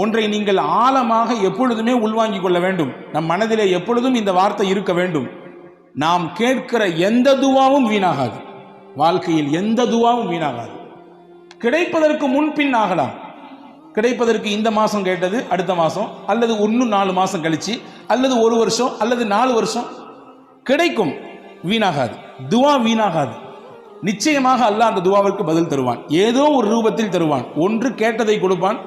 ஒன்றை நீங்கள் ஆழமாக எப்பொழுதுமே உள்வாங்கிக் கொள்ள வேண்டும். நம் மனதிலே எப்பொழுதும் இந்த வார்த்தை இருக்க வேண்டும். நாம் கேட்கிற எந்த துவாவும் வீணாகாது. வாழ்க்கையில் எந்த துவாவும் வீணாகாது. கிடைப்பதற்கு முன்பின் ஆகலாம். கிடைப்பதற்கு இந்த மாதம் கேட்டது அடுத்த மாதம், அல்லது இன்னும் 4 மாதம் கழிச்சு, அல்லது 1 வருஷம், அல்லது 4 வருஷம் கிடைக்கும். வீணாகாது. துவா வீணாகாது. நிச்சயமாக அல்லாஹ் அந்த துவாவிற்கு பதில் தருவான். ஏதோ ஒரு ரூபத்தில் தருவான். ஒன்று கேட்டதை கொடுப்பான்,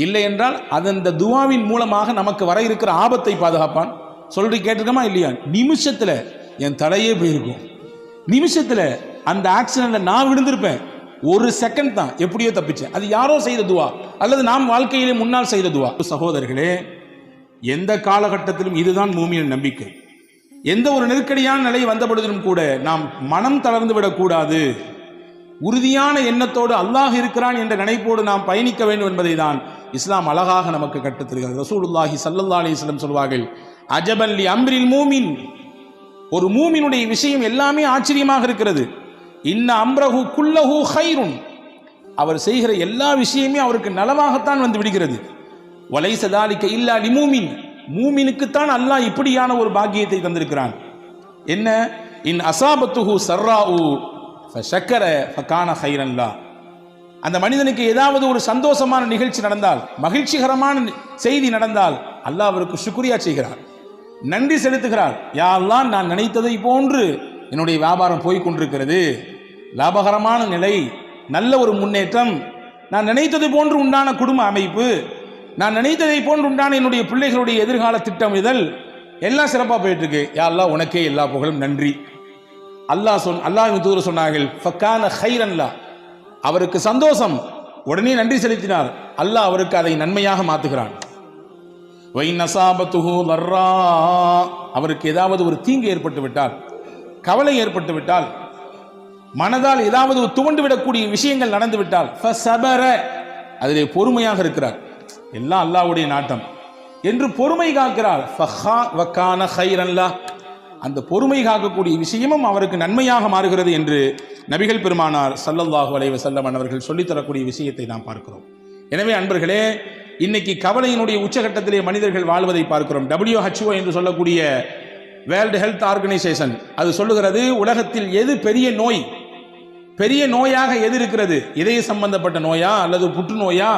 இல்லை என்றால் அந்த துவாவின் மூலமாக நமக்கு வர இருக்கிற ஆபத்தை பாதுகாப்பான். சொல்றி கேட்டிருக்கமா இல்லையா? நிமிஷத்துல என் தலையே போயிருக்கும். நிமிஷத்துல அந்த ஆக்சிடென்ட்ல நான் விழுந்திருப்பேன். 1 செகண்ட் தான், எப்படியோ தப்பிச்சேன். அது யாரோ செய்த துவா, அல்லது நாம் வாழ்க்கையிலே முன்னால் செய்த துவா. சகோதரர்களே, எந்த காலகட்டத்திலும் இதுதான் மூமியின் நம்பிக்கை. எந்த ஒரு நெருக்கடியான நிலை வந்த பொழுதிலும் கூட நாம் மனம் தளர்ந்து விடக்கூடாது. உறுதியான எண்ணத்தோடு அல்லாஹ் இருக்கிறான் என்ற நினைப்போடு நாம் பயணிக்க வேண்டும் என்பதை தான் இஸ்லாம் அழகாக நமக்கு கற்றுத்தருகிறது. ரசூலுல்லாஹி ஸல்லல்லாஹு அலைஹி வஸல்லம் சொல்வார்கள், அஜபன் லி அம்ரில் மூமின், ஒரு மூமினுடைய விஷயம் எல்லாமே ஆச்சரியமாக இருக்கிறது. இன்ன அம்ரஹு குல்லஹு கைருன், அவர் செய்கிற எல்லா விஷயமே அவருக்கு நலமாகத்தான் வந்து விடுகிறது. வலைஸ தாலிக இல்லா லிமூமின், மூமினுக்குத்தான் அல்லாஹ் இப்படியான ஒரு பாக்கியத்தை தந்திருக்கிறான். என்ன? இன் அசாபத்துஹு சர்ராஉ ஃபஷக்கர ஃபகான கைரன் லா, அந்த மனிதனுக்கு ஏதாவது ஒரு சந்தோஷமான நிகழ்ச்சி நடந்தால், மகிழ்ச்சிகரமான செய்தி நடந்தால் அல்லாஹ் அவருக்கு சுக்ரியா செய்கிறார், நன்றி செலுத்துகிறார். யா அல்லாஹ், நான் நினைத்ததை போன்று என்னுடைய வியாபாரம் போய்கொண்டிருக்கிறது, லாபகரமான நிலை, நல்ல ஒரு முன்னேற்றம், நான் நினைத்தது போன்று உண்டான குடும்ப அமைப்பு, நான் நினைத்ததை போன்று உண்டான என்னுடைய பிள்ளைகளுடைய எதிர்கால திட்டமிடல் எல்லாம் சிறப்பாக போயிட்டு இருக்கு. யா அல்லாஹ், உனக்கே எல்லா புகழும், நன்றி. அல்லாஹ்வின் தூதர் சொன்னார்கள், ஃபகான கைரன் லா, அவருக்கு சந்தோஷம், உடனே நன்றி செலுத்தினார். அல்லாஹ் அவருக்கு அதை நன்மையாக மாற்றுகிறான். வைன் அஸாபத்துஹு லர்ரா, அவருக்கு ஏதாவது ஒரு தீங்கு ஏற்பட்டு விட்டால், கவலை ஏற்பட்டு விட்டால், மனதால் ஏதாவது துவண்டு விடக்கூடிய விஷயங்கள் நடந்து விட்டால், ஃபஸபர, அதிலே பொறுமையாக இருக்கிறார். எல்லாம் அல்லாஹ்வுடைய நாட்டம் என்று பொறுமை காக்கிறார். ஃபகான கைரன் லா, அந்த பொறுமை காக்கக்கூடிய விஷயமும் அவருக்கு நன்மையாக மாறுகிறது என்று நபிகள் பெருமானார் ஸல்லல்லாஹு அலைஹி வஸல்லம் அவர்கள் சொல்லித்தரக்கூடிய விஷயத்தை நாம் பார்க்கிறோம். எனவே அன்பர்களே, இன்னைக்கு கவலையினுடைய உச்சகட்டத்திலே மனிதர்கள் வாழ்வதை பார்க்கிறோம். WHO என்று சொல்லக்கூடிய வேர்ல்டு ஹெல்த் ஆர்கனைசேஷன் அது சொல்லுகிறது, உலகத்தில் எது பெரிய நோய், பெரிய நோயாக எது இருக்கிறது, இதய சம்பந்தப்பட்ட நோயா, அல்லது புற்றுநோயா,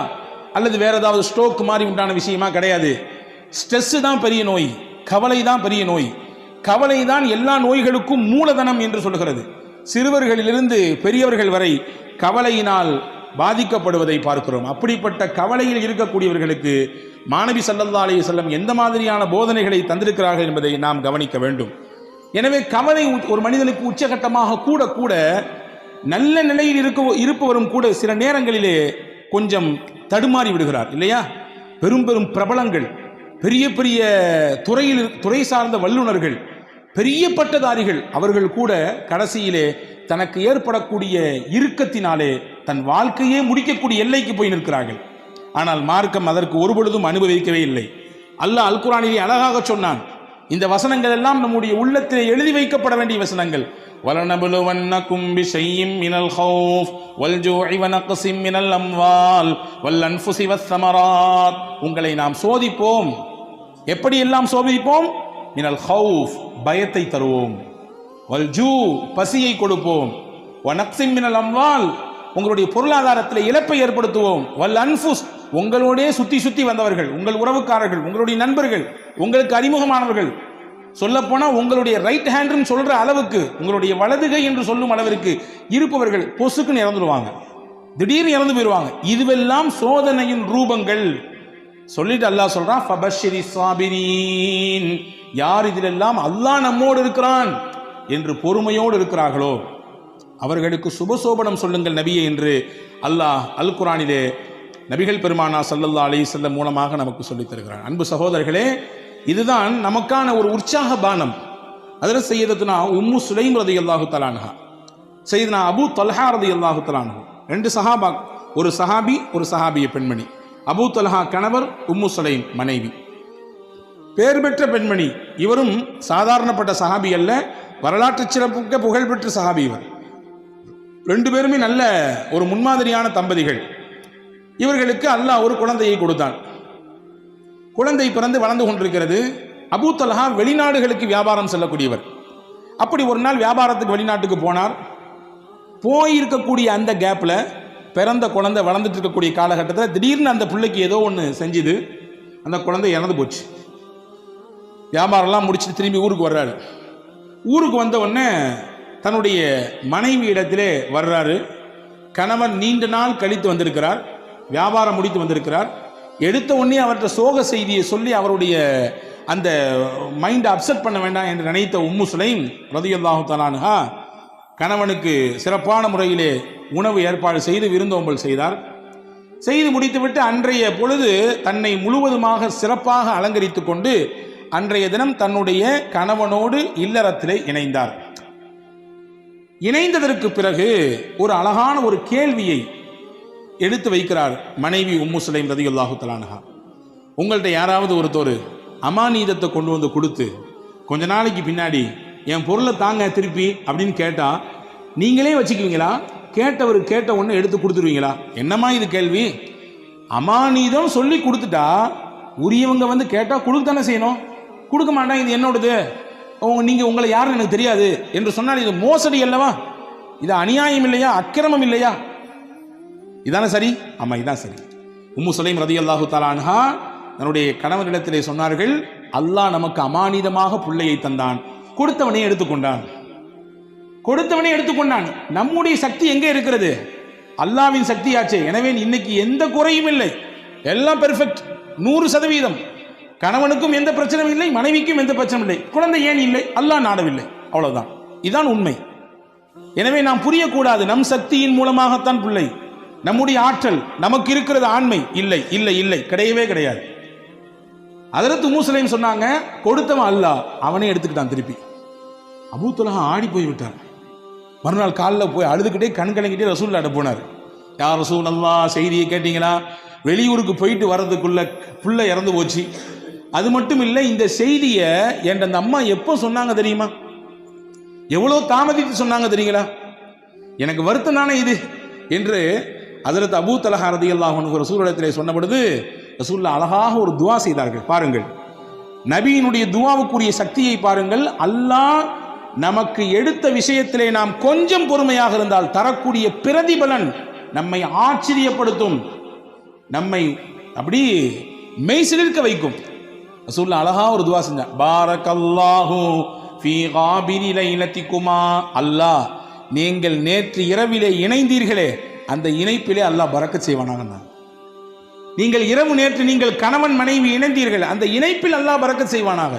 அல்லது வேற ஏதாவது ஸ்ட்ரோக் மாதிரி உண்டான விஷயமா? கிடையாது. ஸ்ட்ரெஸ் தான் பெரிய நோய், கவலை தான் பெரிய நோய். கவலை தான் எல்லா நோய்களுக்கும் மூலதனம் என்று சொல்லுகிறது. சிறுவர்களிலிருந்து பெரியவர்கள் வரை கவலையினால் பாதிக்கப்படுவதை பார்க்கிறோம். அப்படிப்பட்ட கவலையில் இருக்கக்கூடியவர்களுக்கு மாணவி ஸல்லல்லாஹு அலைஹி வஸல்லம் எந்த மாதிரியான போதனைகளை தந்திருக்கிறார்கள் என்பதை நாம் கவனிக்க வேண்டும். எனவே கவலை ஒரு மனிதனுக்கு உச்சகட்டமாக கூட கூட நல்ல நிலையில் இருப்பவரும் கூட சில நேரங்களிலே கொஞ்சம் தடுமாறி விடுகிறார் இல்லையா? பெரும் பெரும் பிரபலங்கள், பெரிய பெரிய துறை சார்ந்த வல்லுநர்கள், பெரிய பட்டதாரிகள், அவர்கள் கூட கடைசியிலே தனக்கு ஏற்படக்கூடிய இறுக்கத்தினாலே தன் வாழ்க்கையே முடிக்கக்கூடிய எல்லைக்கு போய் நிற்கிறார்கள். ஆனால் மார்க்கம் அதற்கு ஒருபொழுதும் அனுபவிக்கவே இல்லை. அல்லாஹ் அல் குர்ஆனிலே அழகாக சொன்னான். இந்த வசனங்கள் எல்லாம் நம்முடைய உள்ளத்திலே எழுதி வைக்கப்பட வேண்டிய வசனங்கள். وَلَنَبْلُوَنَّكُمْ بِشَيْءٍ مِنَ الْخَوْفِ وَالْجُوعِ وَنَقْصٍ مِنَ الْأَمْوَالِ وَالْأَنْفُسِ وَالثَّمَرَاتِ, உங்களை நாம் சோதிப்போம். எப்படி எல்லாம் சோதிப்போம்? மினல் ஹவுஃப், பயத்தை தருவோம். வல்ஜூ, பசியை கொடுப்போம். வனக்ஸின் மினல் அம்வால், உங்களுடைய பொருளாதாரத்தில் இழப்பை ஏற்படுத்துவோம். வல் அன்ஃபுஸ், உங்களோடே சுத்தி சுத்தி வந்தவர்கள், உங்கள் உறவுக்காரர்கள், உங்களுடைய நண்பர்கள், உங்களுக்கு அறிமுகமானவர்கள், சொல்லப்போனா உங்களுடைய ரைட் ஹேண்ட் சொல்ற அளவுக்கு, உங்களுடைய வலதுகை என்று சொல்லும் அளவிற்கு இருப்பவர்கள் பொசுக்குன்னு இறந்துடுவாங்க, திடீர்னு இறந்து போயிடுவாங்க. இதுவெல்லாம் சோதனையின் ரூபங்கள். சொல்லிட்டு அல்லாஹ் சொல்றான், ஃபபஷ்ஷிரி ஸாபிரீன், யார் இதிலெல்லாம் அல்லாஹ் நம்மோடு இருக்கிறான் என்று பொறுமையோடு இருக்கிறார்களோ அவர்களுக்கு சுபசோபனம் சொல்லுங்கள் நபியே என்று அல்லாஹ் அல் குர்ஆனிலே நபிகள் பெருமானா ஸல்லல்லாஹு அலைஹி வஸல்லம் மூலமாக நமக்கு சொல்லித் தருகிறான். அன்பு சகோதரர்களே, இதுதான் நமக்கான ஒரு உற்சாக பானம். அதில் சையதத்துனா உம்மு சுலைம் ரலியல்லாஹு தஆலா அன்ஹா, சையதுனா அபூ தல்ஹா ரலியல்லாஹு தஆலா அன்ஹு, 2 சஹாபா, ஒரு சஹாபி ஒரு சஹாபிய பெண்மணி. அபூ தல்ஹா கணவர், உம்மு சுலைம் மனைவி, பேர் பெற்ற பெண்மணி. இவரும் சாதாரணப்பட்ட சஹாபி அல்ல, வரலாற்று சிறப்புக்க புகழ்பெற்ற சஹாபி இவர். 2 பேருமே நல்ல ஒரு முன்மாதிரியான தம்பதிகள். இவர்களுக்கு அல்லாஹ் ஒரு குழந்தையை கொடுத்தான். குழந்தை பிறந்து வளர்ந்து கொண்டிருக்கிறது. அபூ தல்ஹா வெளிநாடுகளுக்கு வியாபாரம் செல்லக்கூடியவர். அப்படி ஒரு நாள் வியாபாரத்துக்கு வெளிநாட்டுக்கு போனார். போயிருக்கக்கூடிய அந்த கேப்பில் பிறந்த குழந்தை வளர்ந்துட்டு இருக்கக்கூடிய காலகட்டத்தில் திடீர்னு அந்த பிள்ளைக்கு ஏதோ ஒன்று செஞ்சுது. அந்த குழந்தை இறந்து போச்சு. வியாபாரம்லாம் முடிச்சுட்டு திரும்பி ஊருக்கு வர்றாரு. ஊருக்கு வந்த உடனே தன்னுடைய மனைவி இடத்திலே வர்றாரு. கணவன் நீண்ட நாள் கழித்து வந்திருக்கிறார், வியாபாரம் முடித்து வந்திருக்கிறார். எடுத்த உடனே அவர்கிட்ட சோக செய்தியை சொல்லி அவருடைய அந்த மைண்டை அப்செட் பண்ண வேண்டாம் என்று நினைத்த உம்மு சுலைம் ரலியல்லாஹு தஆலா அன்ஹா கணவனுக்கு சிறப்பான முறையிலே உணவு ஏற்பாடு செய்து விருந்தோம்பல் செய்தார். செய்து முடித்துவிட்டு அன்றைய பொழுது தன்னை முழுவதுமாக சிறப்பாக அலங்கரித்து கொண்டு அன்றைய தினம் தன்னுடைய கணவனோடு இல்லறத்திலே இணைந்தார். இணைந்ததற்கு பிறகு ஒரு அழகான ஒரு கேள்வியை எடுத்து வைக்கிறார் மனைவி உம்மு சுலைம் ரலியல்லாஹு தஆலா அன்ஹா. உங்கள்கிட்ட யாராவது ஒருத்தர் அமானீதத்தை கொண்டு வந்து கொடுத்து கொஞ்ச நாளைக்கு பின்னாடி என் பொருளை தாங்க திருப்பி அப்படின்னு கேட்டா நீங்களே வச்சுக்குவீங்களா? கேட்டவர் கேட்ட ஒன்று எடுத்து கொடுத்துருவீங்களா? என்னம்மா இது கேள்வி? அமானீதம் சொல்லி கொடுத்துட்டா உரியவங்க வந்து கேட்டால் கொடுக்கத்தானே செய்யணும். கொடுக்க மாட்டான், இது என்னோடது, நீங்கள் உங்களை யாருன்னு எனக்கு தெரியாது என்று சொன்னால் இது மோசடி அல்லவா? இது அநியாயம் இல்லையா? அக்கிரமம் இல்லையா? இதானே சரி? ஆமாம், இதான் சரி. உம்மு சுலைம் ரலியல்லாஹு தஆலா அன்ஹா தன்னுடைய கணவனிடத்திலே சொன்னார்கள், அல்லாஹ் நமக்கு அமானிதமாக பிள்ளையை தந்தான், கொடுத்தவனே எடுத்துக்கொண்டான். கொடுத்தவனே எடுத்துக்கொண்டான். நம்முடைய சக்தி எங்கே இருக்கிறது? அல்லாஹ்வின் சக்தியாச்சே. எனவே இன்னைக்கு எந்த குறையும் இல்லை, எல்லாம் பெர்ஃபெக்ட், 100%. கணவனுக்கும் எந்த பிரச்சனையும் இல்லை, மனைவிக்கும் எந்த பிரச்சனையும் இல்லை. குழந்தை ஏன் இல்லை? அல்லாஹ் நாடவில்லை, அவ்வளவுதான். இதுதான் உண்மை. எனவே நாம் புரியக்கூடாது நம் சக்தியின் மூலமாகத்தான் பிள்ளை, நம்முடைய ஆற்றல், நமக்கு இருக்கிறது ஆண்மை. இல்லை இல்லை இல்லை, கிடையவே கிடையாது. ஹஜ்ரத் உம்மு சுலைம் சொன்னாங்க, கொடுத்தவன் அல்லாஹ், அவனே எடுத்துக்கிட்டான் திருப்பி. அபூ தல்ஹா ஆடி போய் விட்டார். மறுநாள் காலில் போய் அழுதுகிட்டே கண் கலங்கிட்டே ரசூலுல்லாஹ்ட்ட போனார். யா ரசூலல்லாஹ், செய்தியை கேட்டீங்களா? வெளியூருக்கு போயிட்டு வர்றதுக்குள்ள புள்ள இறந்து போச்சு. அது மட்டும் இல்லை, இந்த செய்தியை என் அந்த அம்மா எப்போ சொன்னாங்க தெரியுமா? எவ்வளோ தாமதித்து சொன்னாங்க தெரியுங்களா? எனக்கு வருத்தம் தானே இது என்று ஹஜ்ரத் அபூ தல்ஹா ரலியல்லாஹு அன்ஹு ரசூலுல்லாஹ்விடத்திலே சொன்ன பொழுது ரசூலுல்லாஹ் அழகாக ஒரு துவா செய்தார்கள். பாருங்கள், நபியினுடைய துவாவுக்குரிய சக்தியை பாருங்கள். அல்லாஹ் நமக்கு எடுத்த விஷயத்திலே நாம் கொஞ்சம் பொறுமையாக இருந்தால் தரக்கூடிய பிரதிபலன் நம்மை ஆச்சரியப்படுத்தும், நம்மை அப்படி மெய்சிலிர்க்க வைக்கும். ரசூலுல்லாஹ் அழகா ஒரு துவா செஞ்சார். பாரக்கல்லாஹு ஃபீ காபிரி லைலத்திகுமா, அல்லாஹ் நீங்கள் நேற்று இரவிலே இணைந்தீர்களே அந்த இணைப்பிலே அல்லாஹ் பரக்கத் செய்வானாக. நீங்கள் இரவு நேற்று நீங்கள் கணவன் மனைவி இணைந்தீர்கள், அந்த இணைப்பில் அல்லாஹ் பரக்கத் செய்வானாக.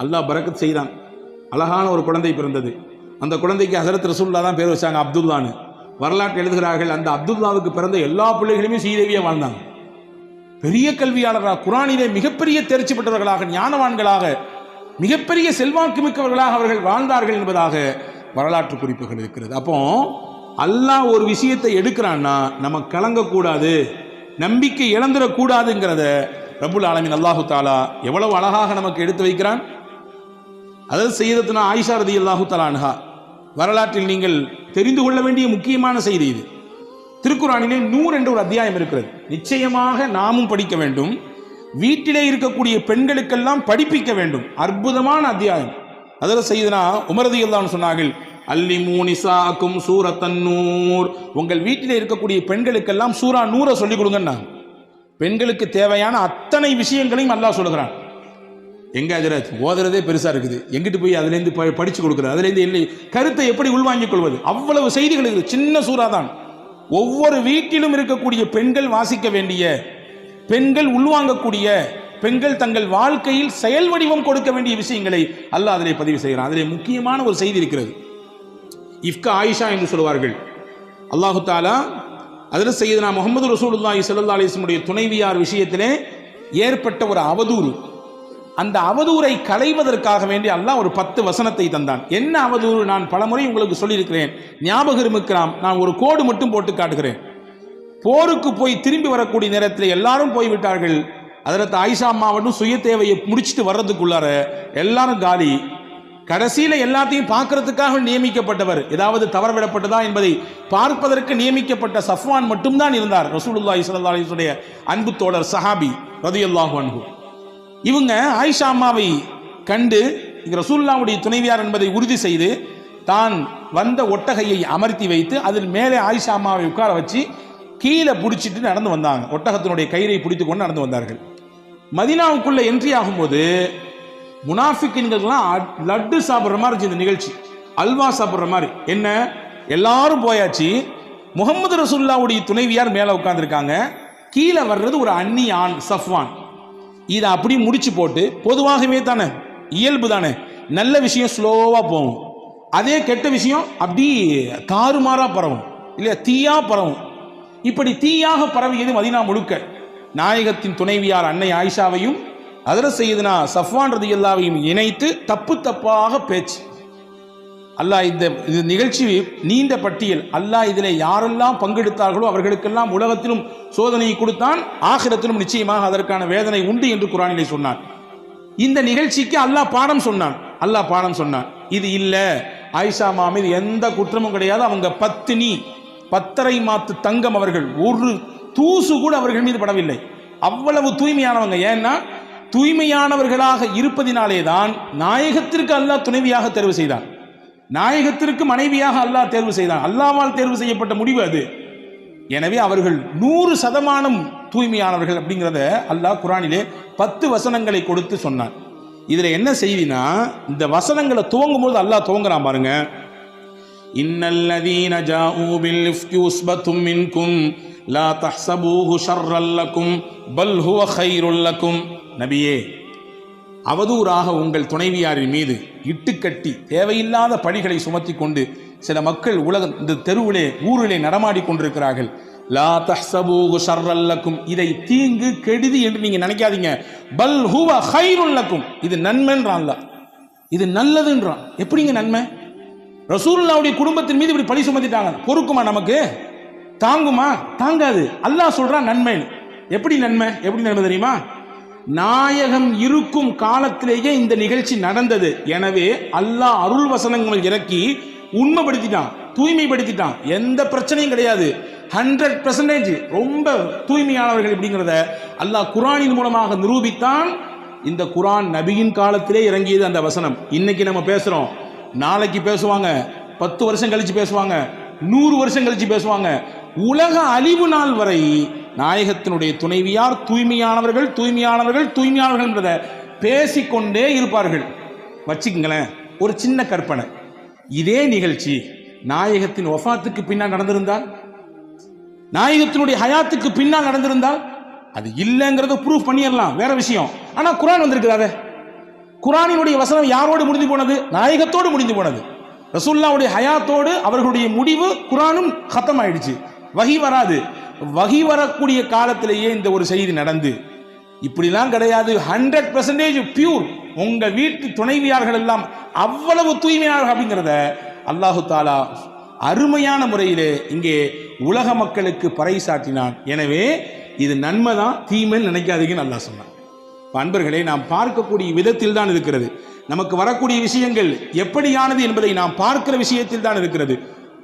அல்லாஹ் பரக்கத் செய்தான். அழகான ஒரு குழந்தை பிறந்தது. அந்த குழந்தைக்கு ஹஜ்ரத் ரசூலுல்லாஹ் தான் பேர் வச்சாங்க, அப்துல்லான்னு. வரலாற்று எழுதுகிறார்கள், அந்த அப்துல்லாவுக்கு பிறந்த எல்லா பிள்ளைகளுமே சீதேவியா வாழ்ந்தாங்க. பெரிய கல்வியாளராக, குர்ஆனிலே மிகப்பெரிய தேர்ச்சி பெற்றவர்களாக, ஞானவான்களாக, மிகப்பெரிய செல்வாக்கு மிக்கவர்களாக அவர்கள் வாழ்ந்தார்கள் என்பதாக வரலாற்று குறிப்புகள் இருக்கிறது. அப்போ அல்லாஹ் ஒரு விஷயத்தை எடுக்கிறான்னா நம்ம கலங்கக்கூடாது, நம்பிக்கை இழந்துடக்கூடாதுங்கிறத ரப்புல் ஆலமீன் அல்லாஹு தஆலா எவ்வளவு அழகாக நமக்கு எடுத்து வைக்கிறான். அதாவது சய்யிதத்துனா ஆயிஷா ரலியல்லாஹு தஆலா அன்ஹா வரலாற்றில் நீங்கள் தெரிந்து கொள்ள வேண்டிய முக்கியமான செய்தி இது. திருக்குர்ஆனிலே நூர் என்ற ஒரு அத்தியாயம் இருக்கிறது. நிச்சயமாக நாமும் படிக்க வேண்டும், வீட்டிலே இருக்கக்கூடிய பெண்களுக்கெல்லாம் படிப்பிக்க வேண்டும். அற்புதமான அத்தியாயம். அதில் சய்யிதுனா உமர் ரலியல்லாஹு அன்ஹு சொன்னார்கள், அல்லிமூ நிசாக்கும் சூரத்தன் நூர், உங்கள் வீட்டிலே இருக்கக்கூடிய பெண்களுக்கெல்லாம் சூரா நூரை சொல்லிக் கொடுங்கன்னா. பெண்களுக்கு தேவையான அத்தனை விஷயங்களையும் அல்லாஹ் சொல்லுகிறான். எங்க ஹஜ்ரத் ஓதுறதே பெருசா இருக்குது, எங்கிட்டு போய் அதுலேருந்து படிச்சு கொடுக்குறது, அதுலேருந்து இல்லை கருத்தை எப்படி உள்வாங்கிக் கொள்வது, அவ்வளவு செய்திகள் இருக்குது. சின்ன சூறா தான். ஒவ்வொரு வீட்டிலும் இருக்கக்கூடிய பெண்கள் வாசிக்க வேண்டிய, பெண்கள் உள்வாங்கக்கூடிய, பெண்கள் தங்கள் வாழ்க்கையில் செயல் வடிவம் கொடுக்க வேண்டிய விஷயங்களை அல்லாஹ் அதிலே பதிவு செய்கிறான். அதிலே முக்கியமான ஒரு செய்தி இருக்கிறது. இஃப்கா ஆயிஷா என்று சொல்வார்கள். அல்லாஹு தாலா அதில் சய்யிதுனா முஹம்மது ரசூலுல்லாஹி ஸல்லல்லாஹு அலைஹி வஸல்லம் துணைவியார் விஷயத்திலே ஏற்பட்ட ஒரு அவதூறு, அந்த அவதூறை களைவதற்காக வேண்டி அல்லாஹ் ஒரு 10 வசனத்தை தந்தான். என்ன அவதூறு? நான் பலமுறை உங்களுக்கு சொல்லியிருக்கிறேன், ஞாபகம் இருக்கலாம். நான் ஒரு கோடு மட்டும் போட்டு காட்டுகிறேன். போருக்கு போய் திரும்பி வரக்கூடிய நேரத்தில் எல்லாரும் போய்விட்டார்கள். ஹஜ்ரத் ஆயிஷா அம்மா மட்டும் சுய தேவையை முடிச்சுட்டு வர்றதுக்குள்ளார எல்லாரும் காலி. கடைசியில் எல்லாத்தையும் பார்க்கறதுக்காக நியமிக்கப்பட்டவர், ஏதாவது தவறவிடப்பட்டதா என்பதை பார்ப்பதற்கு நியமிக்கப்பட்ட சஃப்வான் மட்டும்தான் இருந்தார். ரசூலுல்லாஹி ஸல்லல்லாஹு அலைஹி வஸல்லம் அன்பு தோழர் சஹாபி ரலியல்லாஹு அன்ஹு. இவங்க ஆயிஷா அம்மாவை கண்டு ரசூலுல்லாஹ்வுடைய துணைவியார் என்பதை உறுதி செய்து தான் வந்த ஒட்டகையை அமர்த்தி வைத்து அதில் மேலே ஆயிஷா அம்மாவை உட்கார வச்சு கீழே பிடிச்சிட்டு நடந்து வந்தாங்க. ஒட்டகத்தினுடைய கயிறை பிடித்து கொண்டு நடந்து வந்தார்கள். மதீனாவுக்குள்ள என்ட்ரி ஆகும்போது முனாஃபிக்கின்கள்லாம் லட்டு சாப்பிட்ற மாதிரி இருந்துச்சு இந்த நிகழ்ச்சி, அல்வா சாப்பிட்ற மாதிரி. என்ன, எல்லாரும் போயாச்சு, முகமது ரசூலுல்லாஹ்வுடைய துணைவியார் மேலே உட்கார்ந்துருக்காங்க, கீழே வர்றது ஒரு அந்நிய ஆண் சஃப்வான். இதை அப்படி முடிச்சு போட்டு, பொதுவாகவே தானே இயல்பு தானே, நல்ல விஷயம் ஸ்லோவாக போகும், அதே கெட்ட விஷயம் அப்படி தாறுமாறாக பரவும் இல்லையா, தீயா பரவும். இப்படி தீயாக பரவியது மதீனா முழுக்க. நாயகத்தின் துணைவியார் அன்னை ஆயிஷாவையும் ஹஜ்ரத் சய்யிதுனா சஃப்வான் ரலியல்லாஹுவையும் இணைத்து தப்பு தப்பாக பேச்சு. அல்லாஹ் இந்த நிகழ்ச்சி நீண்ட பட்டியல். அல்லாஹ் இதில் யாரெல்லாம் பங்கெடுத்தார்களோ அவர்களுக்கெல்லாம் உலகத்திலும் சோதனையை கொடுத்தான், ஆகிரத்திலும் நிச்சயமாக அதற்கான வேதனை உண்டு என்று குர்ஆனிலே சொன்னான். இந்த நிகழ்ச்சிக்கு அல்லாஹ் பாடம் சொன்னான். இது இல்ல, ஆயிஷா மீது எந்த குற்றமும் கிடையாது, அவங்க பத்தினி, பத்தரை மாத்து தங்கம், அவர்கள் ஒரு தூசு கூட அவர்கள் மீது படவில்லை, அவ்வளவு தூய்மையானவங்க. ஏன்னா தூய்மையானவர்களாக இருப்பதினாலே தான் நாயகத்திற்கு அல்லாஹ் துணைவியாக தேர்வு செய்தான், நாயகத்திற்கு மனைவியாக அல்லாஹ் தேர்வு செய்தான். அல்லாஹ்வால் தேர்வு செய்யப்பட்ட முடிவு அது. எனவே அவர்கள் 100% தூய்மையானவர்கள் அப்படிங்கிறத அல்லாஹ் குர்ஆனிலே 10 வசனங்களை கொடுத்து சொன்னான். இதுல என்ன செய்தினா, இந்த வசனங்களை துவங்கும் போது அல்லாஹ் துவங்குறான் பாருங்க. இன்னல்லதீன ஜாஊ பில் இஃப்கி உஸ்பத்தும் மின்கும் லா தஹ்ஸபூஹு ஷர்ரல் லக்கும் பல் ஹுவ கைருல் லக்கும். நபியே, அவதூறாக உங்கள் துணைவியாரின் மீது இட்டுக்கட்டி தேவையில்லாத பழிகளை சுமத்தி கொண்டு சில மக்கள் இந்த தெருவிலே ஊரிலே நடமாடி கொண்டிருக்கிறார்கள். லா தஹ்ஸபூஹு ஷர்ரல் லக்கும், இதை தீங்கு கெடுதி என்று நீங்க நினைக்காதீங்க. பல் ஹுவ கைருல் லக்கும், இது நன்மைன்றான் அல்லாஹ், இது நல்லதுன்றான். எப்படிங்க நன்மை? ரசூலுல்லாஹ்வுடைய குடும்பத்தின் மீது இப்படி பழி சுமத்திட்டாங்க, பொறுக்குமா? நமக்கு தாங்குமா? தாங்காது. அல்லாஹ் சொல்றான் நன்மை. எப்படி நன்மை தெரியுமா? நாயகம் இருக்கும் காலத்திலேயே இந்த நிகழ்ச்சி நடந்தது. எனவே அல்லாஹ் அருள் வசனங்கள் இறக்கி உண்மைப்படுத்திட்டான், தூய்மைப்படுத்திட்டான். எந்த பிரச்சனையும் கிடையாது, 100% ரொம்ப தூய்மையானவர்கள் அப்படிங்கிறத அல்லாஹ் குர்ஆனின் மூலமாக நிரூபித்தான். இந்த குர்ஆன் நபியின் காலத்திலே இறங்கியது அந்த வசனம். இன்னைக்கு நம்ம பேசுறோம், நாளைக்கு பேசுவாங்க, 10 வருஷம் கழிச்சு பேசுவாங்க, 100 வருஷம் கழிச்சு பேசுவாங்க. உலக அழிவு நாள் வரை நாயகத்தினுடைய துணைவியார் தூய்மையானவர்கள் என்றதை பேசிக்கொண்டே இருப்பார்கள். வச்சுக்கங்களேன், ஒரு சின்ன கற்பனை. இதே நிகழ்ச்சி நாயகத்தின் வஃபாத்துக்கு பின்னால் நடந்திருந்தால், நாயகத்தினுடைய ஹயாத்துக்கு பின்னால் நடந்திருந்தால், அது இல்லைங்கிறத ப்ரூஃப் பண்ணிடலாம், வேற விஷயம். ஆனா குர்ஆன் வந்திருக்கிறாரே, குர்ஆனினுடைய வசனம் யாரோடு முடிந்து போனது? நாயகத்தோடு முடிந்து போனது. ரசூலுல்லாஹ்வுடைய ஹயாத்தோடு அவர்களுடைய முடிவு குர்ஆனும் खत्म ஆயிடுச்சு. வஹி வராது. வஹி வரக்கூடிய காலத்திலேயே இந்த ஒரு செய்தி நடந்து, இப்படிலாம் கிடையாது, 100% பியூர், உங்க வீட்டு துணைவியார்கள் எல்லாம் அவ்வளவு தூய்மையானவர்கள் அப்படிங்கிறத அல்லாஹு தாலா அருமையான முறையிலே இங்கே உலக மக்களுக்கு பறைசாட்டினான். எனவே இது நன்மைதான், தீமைன்னு நினைக்காதீங்கன்னு அல்லாஹ் சொன்னான். அன்பர்களே, நாம் பார்க்கக்கூடிய விதத்தில் தான் இருக்கிறது. நமக்கு வரக்கூடிய விஷயங்கள் எப்படியானது என்பதை நாம் பார்க்கிற விஷயத்தில் தான் இருக்கிறது.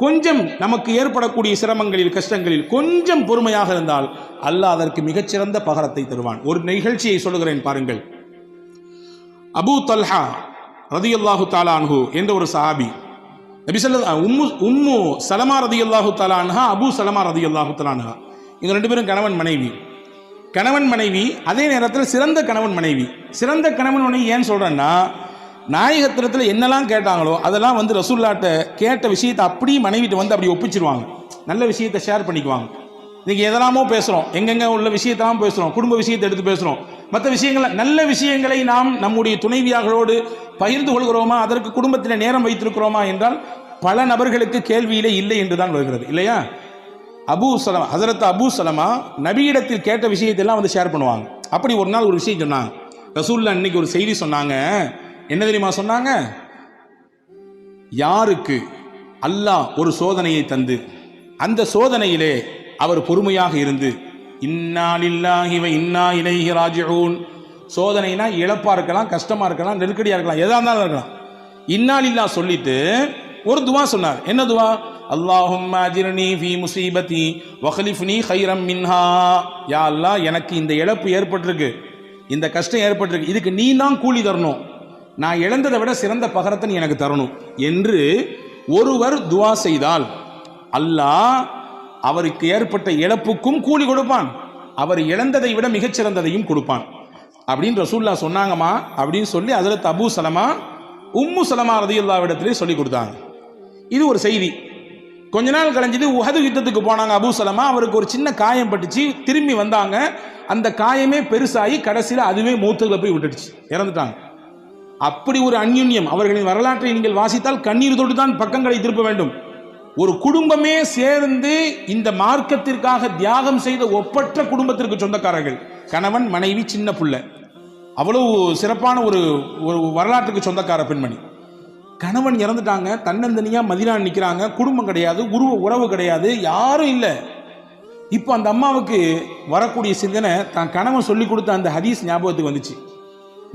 கொஞ்சம் நமக்கு ஏற்படக்கூடிய சிரமங்களில், கஷ்டங்களில் கொஞ்சம் பொறுமையாக இருந்தால் அல்லாஹ் அதற்கு மிகச்சிறந்த பகரத்தை தருவான். ஒரு நிகழ்ச்சியை சொல்லுகிறேன் பாருங்கள். அபூ தல்ஹா ரலியல்லாஹு தஆலா அன்ஹு என்ற ஒரு சஹாபி, நபி ஸல்லல்லாஹு உம்மு சலமா ரலியல்லாஹு தஆலா அன்ஹா, அபூ சலமா ரலியல்லாஹு தஆலா அன்ஹா, இவங்க ரெண்டு பேரும் கணவன் மனைவி. அதே நேரத்தில் சிறந்த கணவன் மனைவி. சிறந்த கணவன் மனைவி ஏன் சொல்றேன்னா, நாயகத்திரத்தில் என்னெல்லாம் கேட்டாங்களோ அதெல்லாம் ரசூலுல்லாஹ்ட்ட கேட்ட விஷயத்தை அப்படியே மனைவிட்டு அப்படி ஒப்பிச்சிருவாங்க. நல்ல விஷயத்தை ஷேர் பண்ணிக்குவாங்க. இன்னைக்கு எதெல்லாமோ பேசுகிறோம், எங்கெங்க உள்ள விஷயத்தெல்லாம் பேசுகிறோம், குடும்ப விஷயத்தை எடுத்து பேசுகிறோம், மற்ற விஷயங்களை, நல்ல விஷயங்களை நாம் நம்முடைய துணைவியார்களோடு பகிர்ந்து கொள்கிறோமா, அதற்கு குடும்பத்தில் நேரம் வைத்திருக்கிறோமா என்றால் பல நபர்களுக்கு கேள்வியிலே இல்லை என்று தான் வருகிறது, இல்லையா? ஹஸரத் அபூ சலமா நபியிடத்தில் கேட்ட விஷயத்தெல்லாம் ஷேர் பண்ணுவாங்க. அப்படி ஒரு நாள் ஒரு விஷயம் சொன்னாங்க. ரசூலுல்லாஹ் இன்னைக்கு ஒரு செய்தி சொன்னாங்க. என்ன தெரியுமா சொன்னாங்க? யாருக்கு அல்லாஹ் ஒரு சோதனையை தந்து அந்த சோதனையிலே அவர் பொறுமையாக இருந்து, இன்னா லில்லாஹி வ இன்னா இலைஹி ராஜிஊன், சோதனைனா இழப்பா இருக்கலாம், கஷ்டமா இருக்கலாம், நெருக்கடியா இருக்கலாம், எதா இருந்தாலும் இருக்கலாம், இன்னா லில்லாஹ் சொல்லிட்டு ஒரு துவா சொன்னார். என்ன துவா? அல்லாஹும்ம அஜிர்னி ஃபீ முஸீபதி வக்லிஃப்னி கைரம் மின்ஹா. யா அல்லாஹ், எனக்கு இந்த இழப்பு ஏற்பட்டிருக்கு, இந்த கஷ்டம் ஏற்பட்டிருக்கு, இதுக்கு நீ தான் கூலி தரணும், நான் இழந்ததை விட சிறந்த பகரத்தை நீ எனக்கு தரணும் என்று ஒருவர் துவா செய்தால் அல்லாஹ் அவருக்கு ஏற்பட்ட இழப்புக்கும் கூலி கொடுப்பான், அவர் இழந்ததை விட மிகச்சிறந்ததையும் கொடுப்பான் அப்படின்னு ரசூலுல்லாஹ் சொன்னாங்கம்மா அப்படின்னு சொல்லி ஹஜ்ரத் அபூ சலமா உம்மு சலமா ரலியல்லாஹு இடத்திலே சொல்லி கொடுத்தாங்க. இது ஒரு செய்தி. கொஞ்ச நாள் கழிஞ்சது உஹது யுத்தத்துக்கு போனாங்க அபூ சலமா, அவருக்கு ஒரு சின்ன காயம் பட்டுச்சு, திரும்பி வந்தாங்க, அந்த காயமே பெருசாகி கடைசியில் அதுவே மௌத்துல போய் விட்டுடுச்சு, இறந்துட்டாங்க. அப்படி ஒரு அந்யுன்யம். அவர்களின் வரலாற்றை நீங்கள் வாசித்தால் கண்ணீர் தொட்டு தான் பக்கங்களை திருப்ப வேண்டும். ஒரு குடும்பமே சேர்ந்து இந்த மார்க்கத்திற்காக தியாகம் செய்த ஒப்பற்ற குடும்பத்திற்கு சொந்தக்காரர்கள், கணவன் மனைவி சின்ன புள்ள, அவ்வளவு சிறப்பான ஒரு வரலாற்றுக்கு சொந்தக்கார பெண்மணி. கணவன் இறந்துட்டாங்க, தன்னந்தனியா மதீனா நிற்கிறாங்க, குடும்பம் கிடையாது, உறவு கிடையாது, யாரும் இல்லை. இப்போ அந்த அம்மாவுக்கு வரக்கூடிய சிந்தனை தான் கணவன் சொல்லி கொடுத்த அந்த ஹதீஸ் ஞாபகத்துக்கு வந்துச்சு.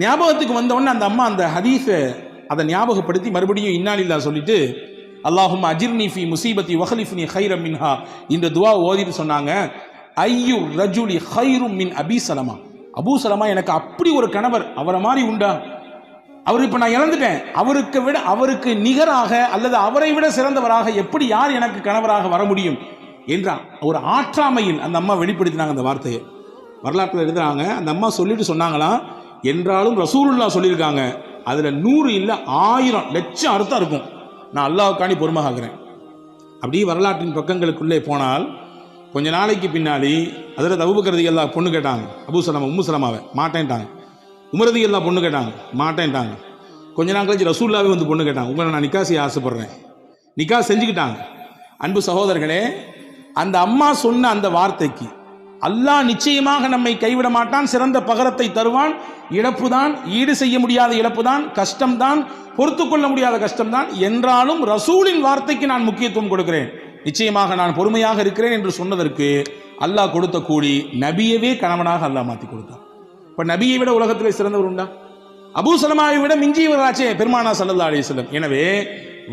ஞாபகத்துக்கு வந்தவொடனே அந்த அம்மா அந்த ஹதீஸை அதை ஞாபகப்படுத்தி மறுபடியும் இன்னாலில்லா சொல்லிட்டு அல்லாஹும் அஜிர்னி ஃபி முசீபத்தி வஹலிஃப்னி ஹைரம் மின்ஹா இந்த துவா ஓதிட்டு சொன்னாங்க, ஐயு ரஜுலி ஹைரும் மின் அபி சலமா, அபூ சலமா எனக்கு அப்படி ஒரு கணவர், அவரை மாதிரி உண்டா, அவர் இப்போ நான் இழந்துட்டேன், அவருக்கு நிகராக அல்லது அவரை விட சிறந்தவராக எப்படி யார் எனக்கு கணவராக வர முடியும் என்ற ஒரு ஆற்றாமையில் அந்த அம்மா வெளிப்படுத்தினாங்க. அந்த வார்த்தையை வரலாற்றில் எழுதுறாங்க. அந்த அம்மா சொல்லிட்டு சொன்னாங்களாம், என்றாலும் ரசூலுல்லாஹ் சொல்லியிருக்காங்க, அதில் 100 இல்லை 1000 லட்சம் அர்த்தம் இருக்கும், நான் அல்லாஹ்வுக்காண்டி பொறுமையாகிறேன். அப்படியே வரலாற்றின் பக்கங்களுக்குள்ளே போனால் கொஞ்ச நாளைக்கு பின்னாடி அதில் அபூபக்கர் ரலியல்லாஹு பொண்ணு கேட்டாங்க, அபூ சலமா உம்மு சலமாவை மாட்டேன்ட்டாங்க. உமர் ரலியல்லாஹு பொண்ணு கேட்டாங்க, மாட்டேன்ட்டாங்க. கொஞ்ச நாள் கழிச்சு ரசூலுல்லாஹ்வே வந்து பொண்ணு கேட்டாங்க, உங்களை நான் நிக்கா செய்ய ஆசைப்படுறேன், நிக்கா செஞ்சுக்கிட்டாங்க. அன்பு சகோதரர்களே, அந்த அம்மா சொன்ன அந்த வார்த்தைக்கு அல்லாஹ் நிச்சயமாக நம்மை கைவிட மாட்டான், சிறந்த பகரத்தை தருவான், இழப்பு தான், ஈடு செய்ய முடியாத இழப்பு தான், கஷ்டம்தான், பொறுத்து கொள்ள முடியாத கஷ்டம்தான், என்றாலும் ரசூலின் வார்த்தைக்கு நான் முக்கியத்துவம் கொடுக்கிறேன், நிச்சயமாக நான் பொறுமையாக இருக்கிறேன் என்று சொன்னதற்கு அல்லாஹ் கொடுத்த கூலி நபியவே கணவனாக அல்லாஹ் மாற்றி கொடுத்தான். இப்போ நபியை விட உலகத்திலே சிறந்தவர் உண்டா? அபூ சலமாவை விட மிஞ்சியவராச்சே பெருமானா ஸல்லல்லாஹு அலைஹி வஸல்லம். எனவே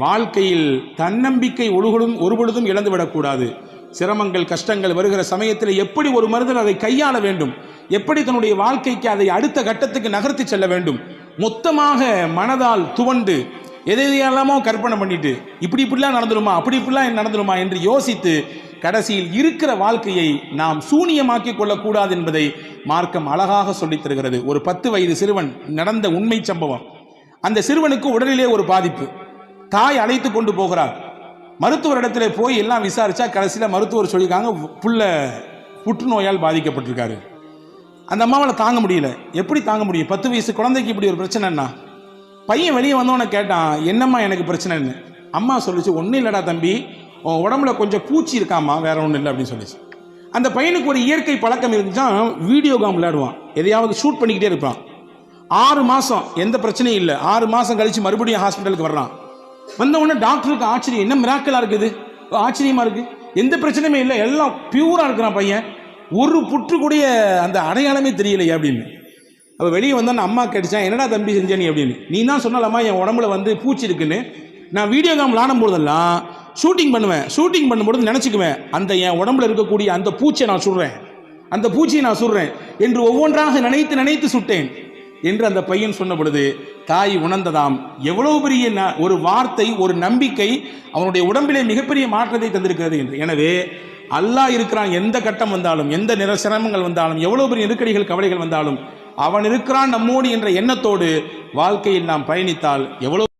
வாழ்க்கையில் தன்னம்பிக்கை ஒருபொழுதும் இழந்துவிடக்கூடாது. சிரமங்கள் கஷ்டங்கள் வருகிற சமயத்தில் எப்படி ஒரு மனிதன் அதை கையாள வேண்டும், எப்படி தன்னுடைய வாழ்க்கைக்கு அதை அடுத்த கட்டத்துக்கு நகர்த்தி செல்ல வேண்டும், மொத்தமாக மனதால் துவண்டு எதையெல்லாமோ கற்பனை பண்ணிட்டு இப்படிலாம் நடந்துருமா இப்படிலாம் நடந்துருமா என்று யோசித்து கடைசியில் இருக்கிற வாழ்க்கையை நாம் சூனியமாக்கி கொள்ளக்கூடாது என்பதை மார்க்கம் அழகாக சொல்லித் தருகிறது. ஒரு 10 வயது சிறுவன் நடந்த உண்மை சம்பவம். அந்த சிறுவனுக்கு உடலிலே ஒரு பாதிப்பு, தாய் அழைத்து கொண்டு போகிறார். மருத்துவரிடத்துல போய் எல்லாம் விசாரிச்சா கடைசியில் மருத்துவர் சொல்லியிருக்காங்க, புள்ள புற்றுநோயால் பாதிக்கப்பட்டிருக்காரு. அந்த அம்மாவால் தாங்க முடியல. எப்படி தாங்க முடியும்? 10 வயசு குழந்தைக்கு இப்படி ஒரு பிரச்சனைன்னா. பையன் வெளியே வந்தவனை கேட்டான், என்னம்மா எனக்கு பிரச்சனைன்னு. அம்மா சொல்லிச்சு, ஒன்றும் இல்லைடா தம்பி, உன் உடம்புல கொஞ்சம் பூச்சி இருக்காமா, வேற ஒன்றும் இல்லை அப்படின்னு சொல்லிச்சு. அந்த பையனுக்கு ஒரு இயற்கை பழக்கம் இருந்துச்சான், வீடியோ கேம் விளையாடுவான், எதையாவது ஷூட் பண்ணிக்கிட்டே இருப்பான். 6 மாதம் எந்த பிரச்சனையும் இல்லை. 6 மாதம் கழிச்சு மறுபடியும் ஹாஸ்பிட்டலுக்கு வர்றான். வந்த உடனே டாக்டருக்கு ஆச்சரியம், என்ன மிராக்கலா இருக்குது, ஆச்சரியமா இருக்கு, எந்த பிரச்சனையுமே இல்லை, எல்லாம் பியூரா இருக்கிறான் பையன், ஒரு புற்று கூடிய அந்த அடையாளமே தெரியலையே அப்படின்னு. அப்போ வெளியே வந்தோன்னு அம்மா கேட்டுச்சான், என்னடா தம்பி செஞ்ச நீ அப்படின்னு. நீ தான் சொன்னாலம்மா என் உடம்புல வந்து பூச்சி இருக்குன்னு. நான் வீடியோ கேம் விளாடும் போதெல்லாம் ஷூட்டிங் பண்ணும்போது நினச்சிக்குவேன், அந்த என் உடம்புல இருக்கக்கூடிய அந்த பூச்சியை நான் சுடுறேன், அந்த பூச்சியை நான் சுடுறேன் என்று ஒவ்வொன்றாக நினைத்து சுட்டேன் என்று அந்த பையன் சொன்ன பொழுது தாய் உணர்ந்ததாம், எவ்வளவு பெரிய ஒரு வார்த்தை, ஒரு நம்பிக்கை அவனுடைய உடம்பிலே மிகப்பெரிய மாற்றத்தை தந்திருக்கிறது என்று. எனவே அல்லாஹ் இருக்கிறான், எந்த கட்டம் வந்தாலும், எந்த சிரமங்கள் வந்தாலும், எவ்வளவு பெரிய நெருக்கடிகள் கவலைகள் வந்தாலும் அவன் இருக்கிறான் நம்மோடு என்ற எண்ணத்தோடு வாழ்க்கையில் நாம் பயணித்தால் எவ்வளவு